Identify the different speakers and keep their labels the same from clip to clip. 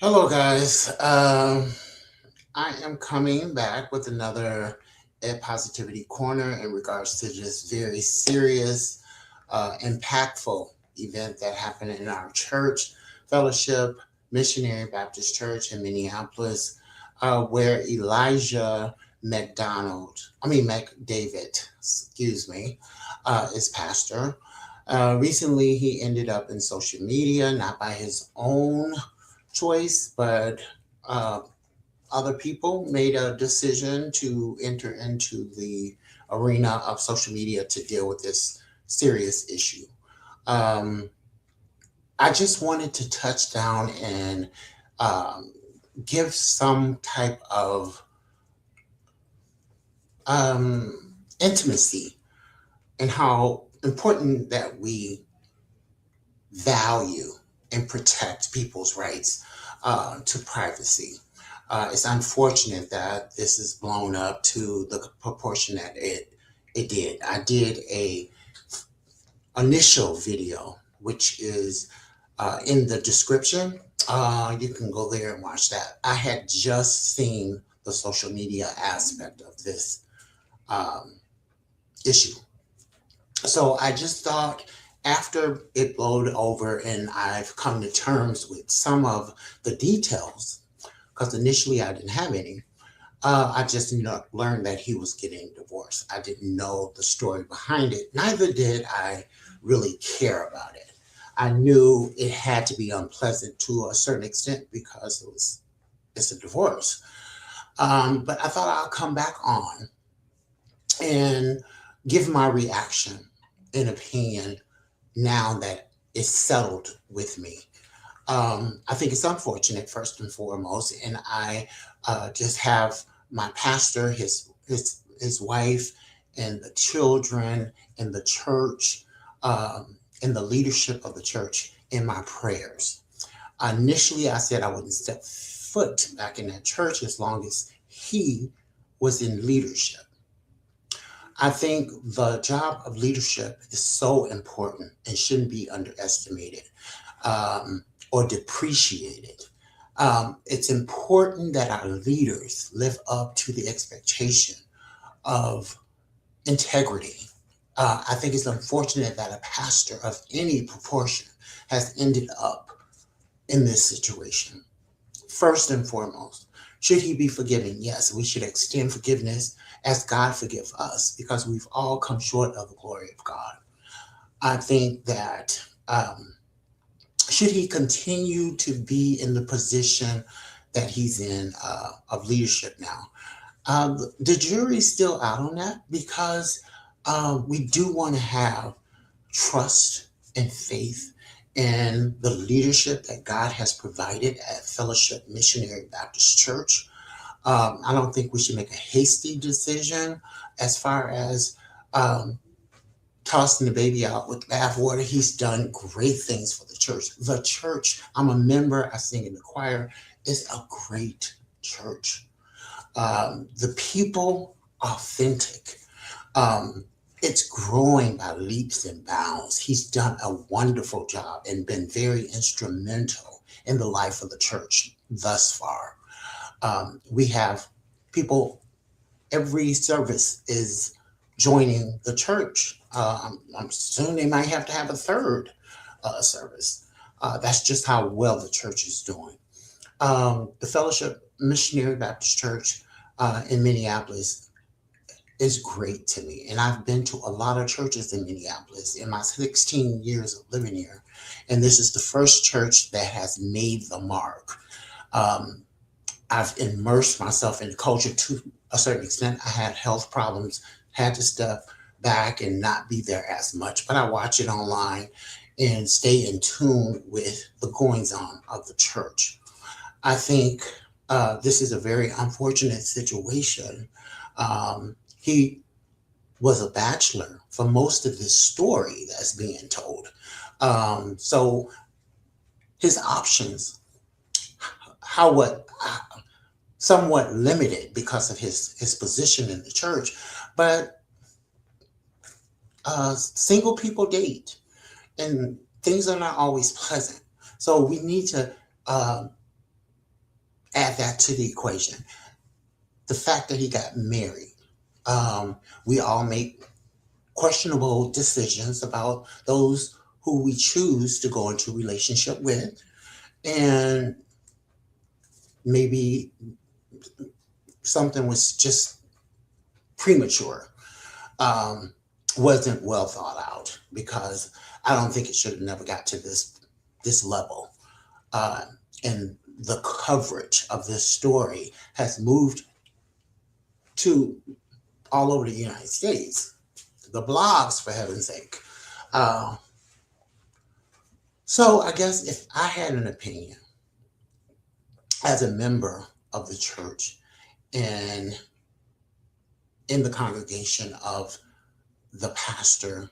Speaker 1: Hello, guys. I am coming back with another Ed Positivity Corner in regards to this very serious, impactful event that happened in our church, Fellowship Missionary Baptist Church in Minneapolis, where Elijah McDavid, excuse me, is pastor. Recently, he ended up in social media, not by his own choice, but uh, other people made a decision to enter into the arena of social media to deal with this serious issue. Um, I just wanted to touch down and um, give some type of intimacy and how important that we value and protect people's rights to privacy. It's unfortunate that this is blown up to the proportion that it did. I did a initial video, which is in the description. You can go there and watch that. I had just seen the social media aspect of this um, issue. So I just thought after it blowed over and I've come to terms with some of the details, because initially I didn't have any, I just learned that he was getting divorced. I didn't know the story behind it. Neither did I really care about it. I knew it had to be unpleasant to a certain extent because it's a divorce. But I thought I'll come back on and give my reaction and opinion now that it's settled with me. I think it's unfortunate, first and foremost, and I just have my pastor, his wife, and the children, and the church, and the leadership of the church in my prayers. Initially, I said I wouldn't step foot back in that church as long as he was in leadership. I think the job of leadership is so important and shouldn't be underestimated or depreciated. It's important that our leaders live up to the expectation of integrity. I think it's unfortunate that a pastor of any proportion has ended up in this situation. First and foremost, should he be forgiven? Yes, we should extend forgiveness as God forgive us because we've all come short of the glory of God. I think that should he continue to be in the position that he's in of leadership now, the jury's still out on that because we do want to have trust and faith in the leadership that God has provided at Fellowship Missionary Baptist Church. I don't think we should make a hasty decision as far as um, tossing the baby out with bathwater. He's done great things for the church. The church, I'm a member, I sing in the choir, is a great church. The people, authentic. Um, it's growing by leaps and bounds. He's done a wonderful job and been very instrumental in the life of the church thus far. We have people, every service is joining the church. I'm assuming they might have to have a third service. That's just how well the church is doing. The Fellowship Missionary Baptist Church in Minneapolis is great to me. And I've been to a lot of churches in Minneapolis in my 16 years of living here. And this is the first church that has made the mark. Um, I've immersed myself in the culture to a certain extent. I had health problems, had to step back and not be there as much, but I watch it online and stay in tune with the goings on of the church. I think this is a very unfortunate situation. He was a bachelor for most of this story that's being told. So his options, how what somewhat limited because of his position in the church, but single people date, and things are not always pleasant. So we need to Add that to the equation. The fact that he got married. We all make questionable decisions about those who we choose to go into relationship with, and maybe something was just premature, um, wasn't well thought out, because I don't think it should have never got to this level. Uh, and the coverage of this story has moved to all over the United States, the blogs, for heaven's sake. Uh, so I guess if I had an opinion as a member of the church and in the congregation of the pastor,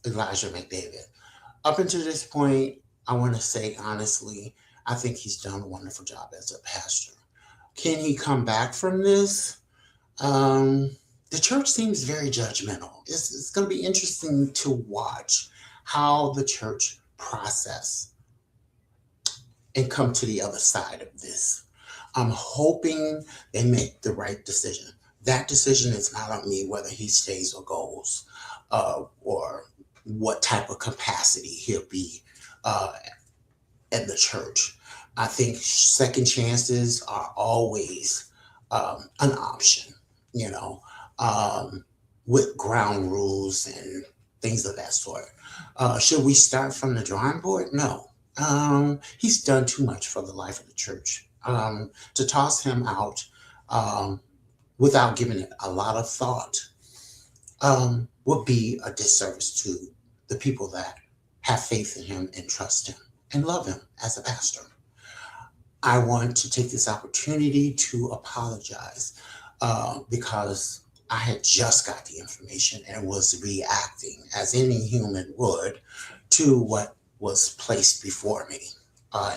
Speaker 1: Elijah McDavid, up until this point, I want to say honestly, I think he's done a wonderful job as a pastor. Can he come back from this? Um, the church seems very judgmental. It's going to be interesting to watch how the church process and come to the other side of this. I'm hoping they make the right decision. That decision is not on me whether he stays or goes, or what type of capacity he'll be uh, at the church. I think second chances are always an option, you know, um, with ground rules and things of that sort. Should we start from the drawing board? No. He's done too much for the life of the church. To toss him out um, without giving it a lot of thought would be a disservice to the people that have faith in him and trust him and love him as a pastor. I want to take this opportunity to apologize because I had just got the information and was reacting, as any human would, to what was placed before me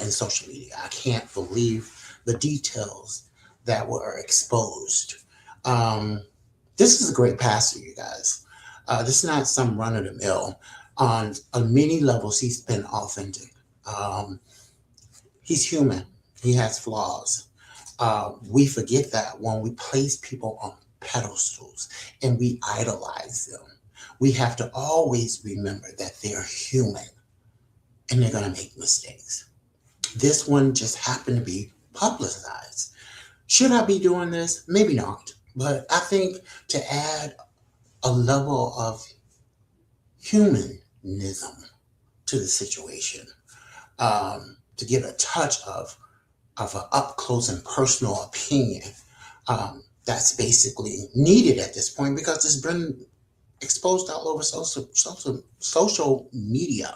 Speaker 1: in social media. I can't believe the details that were exposed. Um, this is a great pastor, you guys. This is not some run of the mill. On many levels, he's been authentic. Um, he's human. He has flaws. We forget that when we place people on pedestals and we idolize them. We have to always remember that they're human and they're going to make mistakes. This one just happened to be publicized. Should I be doing this? Maybe not. But I think to add a level of humanism to the situation, to give a touch of an up close and personal opinion, that's basically needed at this point because it's been exposed all over social media,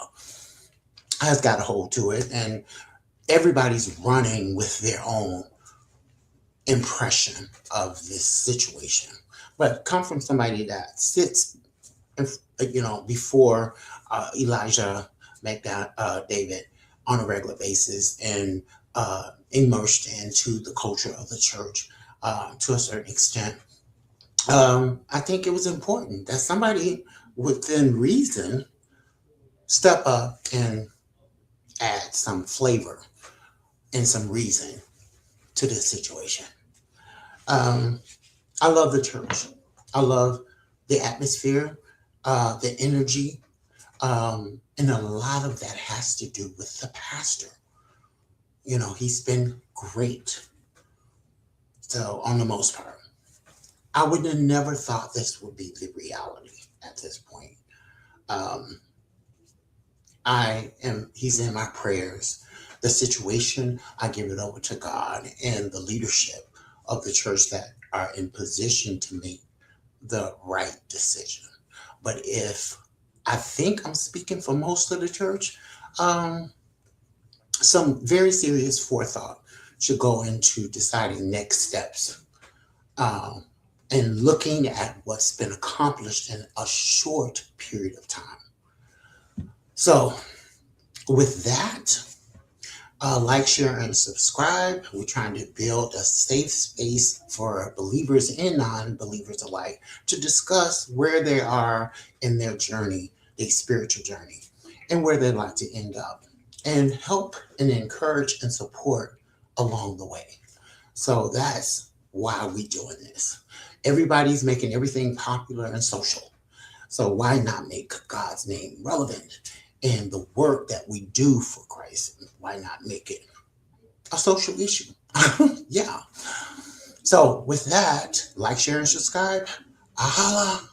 Speaker 1: has got a hold to it, and everybody's running with their own impression of this situation. But come from somebody that sits, before Elijah David on a regular basis and immersed into the culture of the church to a certain extent. I think it was important that somebody within reason step up and add some flavor and some reason to this situation. Um, I love the church. I love the atmosphere, the energy, and a lot of that has to do with the pastor. He's been great. So, on the most part, I would have never thought this would be the reality at this point. Um, he's in my prayers. The situation, I give it over to God and the leadership of the church that are in position to make the right decision. But if I think I'm speaking for most of the church, um, some very serious forethought should go into deciding next steps, um, and looking at what's been accomplished in a short period of time. So, with that, like, share, and subscribe. We're trying to build a safe space for believers and non-believers alike to discuss where they are in their journey, their spiritual journey, and where they'd like to end up, and help and encourage and support along the way. So that's why we doing this. Everybody's making everything popular and social. So why not make God's name relevant in the work that we do for Christ? Why not make it a social issue? Yeah. So with that, like, share, and subscribe. Ahala.